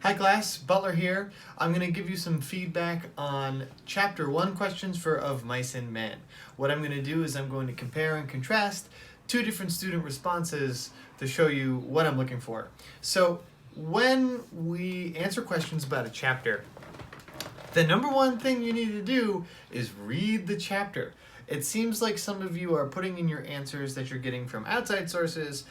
Hi class, Butler here. I'm going to give you some feedback on Chapter 1 questions for Of Mice and Men. What I'm going to do is I'm going to compare and contrast two different student responses to show you what I'm looking for. So when we answer questions about a chapter, the number one thing you need to do is read the chapter. It seems like some of you are putting in your answers that you're getting from outside sources,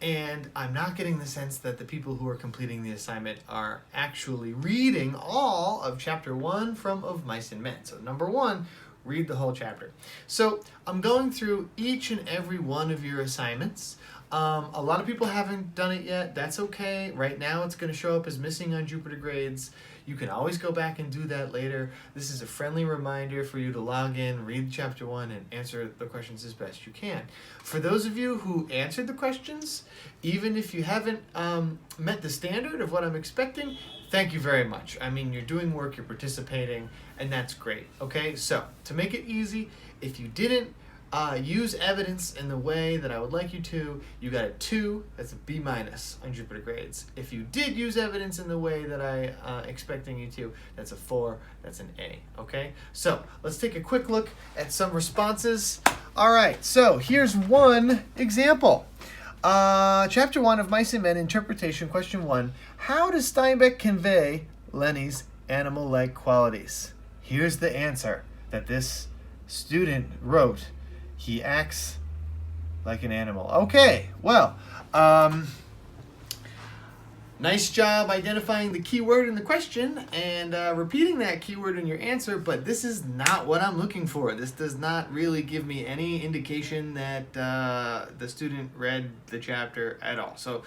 and I'm not getting the sense that the people who are completing the assignment are actually reading all of Chapter 1 from Of Mice and Men. So number one, read the whole chapter. So I'm going through each and every one of your assignments. A lot of people haven't done it yet. That's okay. Right now it's going to show up as missing on Jupiter Grades. You can always go back and do that later. This is a friendly reminder for you to log in, read Chapter 1, and answer the questions as best you can. For those of you who answered the questions, even if you haven't met the standard of what I'm expecting, thank you very much. I mean, you're doing work, you're participating, and that's great. Okay, so to make it easy, if you didn't use evidence in the way that I would like you to, you got a 2, that's a B- on Jupiter Grades. If you did use evidence in the way that I expecting you to, that's a 4, that's an A, okay? So let's take a quick look at some responses. All right, so here's one example. Chapter 1 of Mice and Men, Interpretation, question 1. How does Steinbeck convey Lenny's animal-like qualities? Here's the answer that this student wrote. He acts like an animal. Okay, well, nice job identifying the keyword in the question and repeating that keyword in your answer, but this is not what I'm looking for. This does not really give me any indication that the student read the chapter at all. So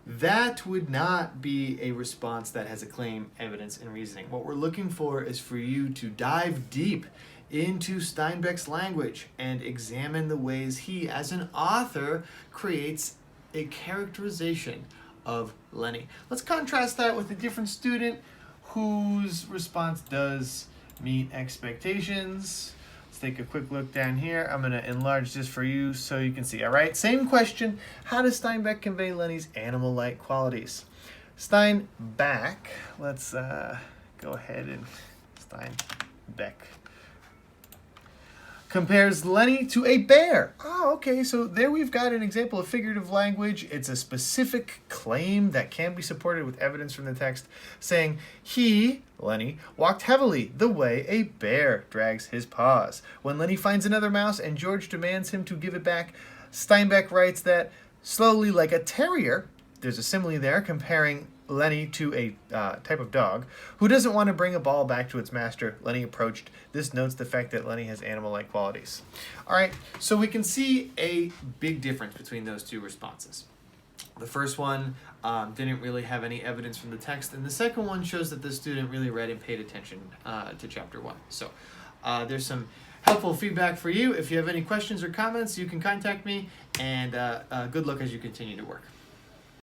that would not be a response that has a claim, evidence, and reasoning. What we're looking for is for you to dive deep into Steinbeck's language and examine the ways he, as an author, creates a characterization of Lenny. Let's contrast that with a different student whose response does meet expectations. Let's take a quick look down here. I'm going to enlarge this for you so you can see. All right, same question. How does Steinbeck convey Lenny's animal-like qualities? Steinbeck, let's go ahead and Steinbeck compares Lenny to a bear. Oh, okay, so there we've got an example of figurative language. It's a specific claim that can be supported with evidence from the text, saying he, Lenny, walked heavily the way a bear drags his paws. When Lenny finds another mouse and George demands him to give it back, Steinbeck writes that slowly like a terrier, there's a simile there comparing Lenny to a type of dog who doesn't want to bring a ball back to its master. Lenny approached. This notes the fact that Lenny has animal-like qualities. All right, so we can see a big difference between those two responses. The first one didn't really have any evidence from the text, and the second one shows that the student really read and paid attention to Chapter 1. So there's some helpful feedback for you. If you have any questions or comments, you can contact me, and good luck as you continue to work.